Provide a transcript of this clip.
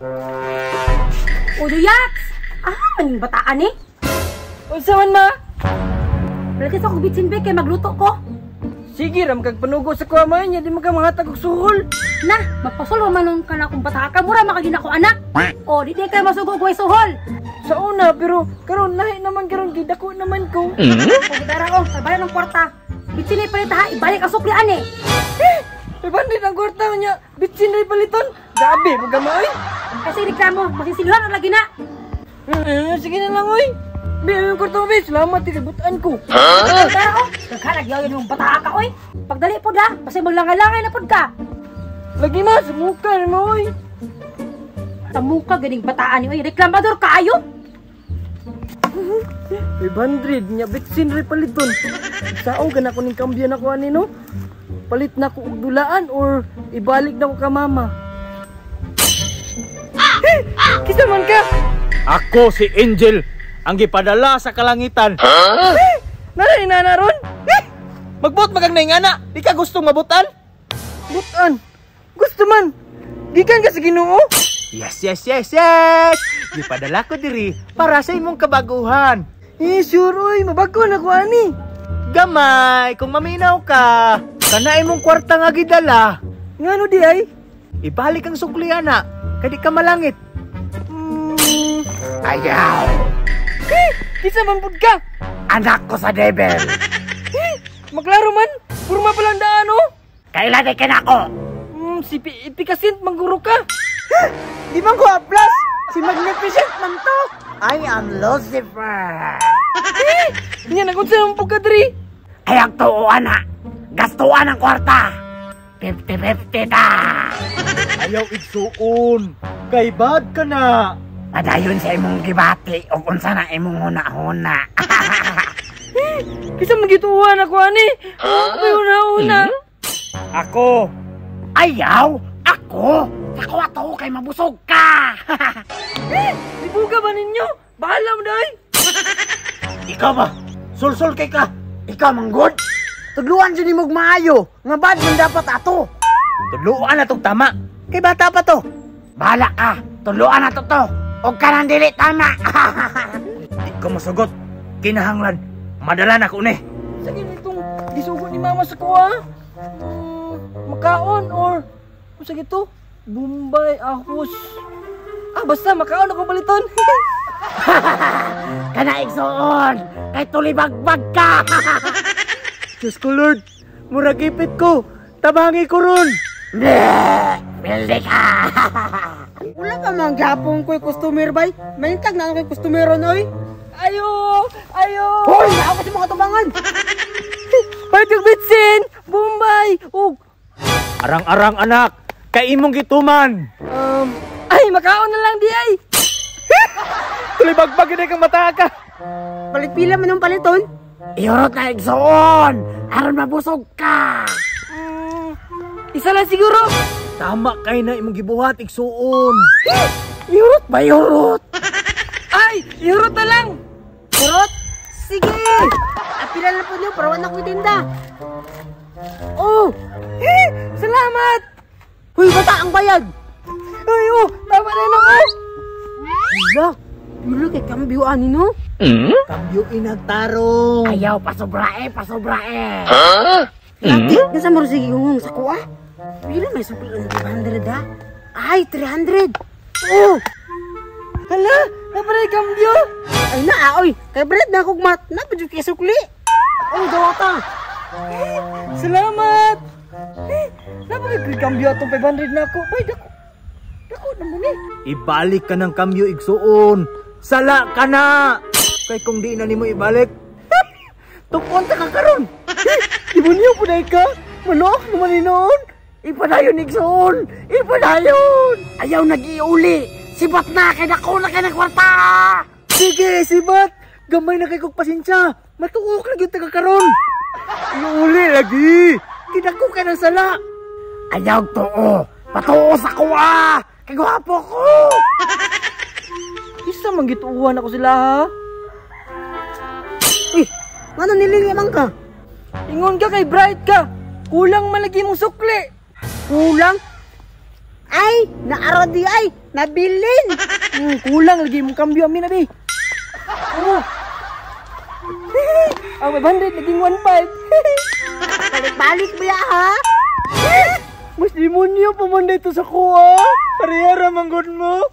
O Duyaks! Maning bataan eh. Unsa man ma? Balagay sa kong bitsin be kay magluto ko. Sige ram kag panugo sa kuamay niya di magamangatag og suhol. Na, magpasulo manon ka na kung bata ka mura makagina ko anak. O, di kayo masugo ko suhol. Sa una pero karon lahi naman karon gidako naman ko. O gidara ko, sabayan ng kwarta. Bitsin ni palit ha, ibalik ang suklian eh. Ibandit ang kwarta niya. Bitsin ray paliton. Gabi mo gamay. Kasi reklamo, masisiluhan ang lagi na. Sige na lang oy. Bi ang kwarta mo be, salamat ikabutan ko. Gidara ko, naghanag yaw yung bata ka oy. Pagdali po da, kasi maglangalangay na pod ka. Lagi ma, sumuka mo oy. Tamuka ganing bataan ni oy, reklamador kaayo. 500 nya bitsin ray paliton. Sao gana ko ning kambyo na ko ani no? Palit na ko og dulaan or ibalik na ko ka mama. Kisa man ka? Ako si Angel, ang gipadala sa kalangitan. Nanay na ron? Magbot magang naingana, di ka gustong mabutan? Butan. Gusto man. Gikan ka sa Ginoo? Yes! Gipadala ko diri para sa imong kabaguhan. Sure oy, mabago na ko ani. Gamay, kung maminaw ka, kana imong kwarta nga gidala. Ngano di ay? Ibalik ang sukliyana, kadi ka malangit. Ayaw! Kisa man pud ka? Anak ko sa devil! Maklaro man, purma palang daan oh. Kailagay ka na ako! Si Pikasint, mangguro ka. Di man ko aplas, si Magnificent man to. I am Lucifer! Nya nagunsa ang pagkadri. Ayang tuuan na! Gastuan ang kwarta! 50-50 ta! Ayaw igsuon! Kay bad ka na! Padayon sa imong gibati o unsa na imong huna-huna. Kisa magituan ako ani. May una-una. Ako! Ayaw! Ako! Ako ato kay mabusog ka! Ibuga ba ninyo? Bahala mo dahi. Ikaw ba? Sul-sul kay ka! Ikaw manggod! Tudluan dyan imong maayo! Nga bad man dapat ato! Tudluan na tong tama! Kay bata pa to! Bahala ka! Tudluan na to! Huwag ka nang dili tama! Di ko masagot! Kinahanglan! Madala na ko ni! Sige nitong gisugot ni mama sa kuha. Makaon or sige to? Bombay, ahos. Basta makaon ako baliton. Kana igsoon! Kay tulibagbag ka! Diyos ko Lord! Muragipit ko! Tabangi ko ron! Pilde ka! Wala ka mang gapong ko'y customer bay. Maintag na ko'y customer ron oy. Ayo! Hoy! Naaw kasi mga tubangan! Palit yung bitsin! Bombay! Arang-arang anak! Kay imong gituman! Ay, makaon na lang di ay! Tulibagbag yun kang mata ka! Palit pila man yung paliton? Iurot na igsoon! Aron mabusog ka! Isa lang siguro! Tama kay na imong gibuhat igsuon! Iurot ba iurot? Ay! Iurot na lang! Urot? Sige! Pila na po niyo, parawan ako itinda! Salamat! Huy, bata ang bayad! Ay, tama na lang Hala! Wala kay kambyo ani no? Kambyo inagtarong! Ayaw, pasobrae! Lagi, nasa mo sige yung sa kuha. Pila may supli ng 500 ha? Ay, 300! Hala! Naparay kambyo! Ay na, oy! Kay Brad na akong mat! Napadyo kaya sukli! Dawata! Salamat! Naparay kambyo atong 500 na ako! Ay, dako naman Ibalik ka ng kambyo igsuon! Sala ka na! Kay kung di na nimo ibalik, tupon ka karon! Ibo niyo po na ka? Manok naman noon! Ipadayon igsuon! Ipadayon! Ayaw nag-iuli! Sibat na! Kaya dako na kay nagkwarta! Sige, sibat! Gamay na kay kong pasensya! Matuok lang yung taga-karon! Iuli lagi! Kinako ka ng sala! Ayaw too! Patuo sa kuha! Kay gwapo ko! Isa manggituuhan ako sila ha? Ano nililiman ka? Ingon ka kay Bright ka! Kulang malagi mong sukli! Kulang? Ay, naaro di ay, nabilin. Kulang lagi mong kambyo amin abi. Oh. Ang 500 naging 1.5. Balik-balik ba ya ha? Mas demonyo pa man dito sa kuha. Parehara manggod mo.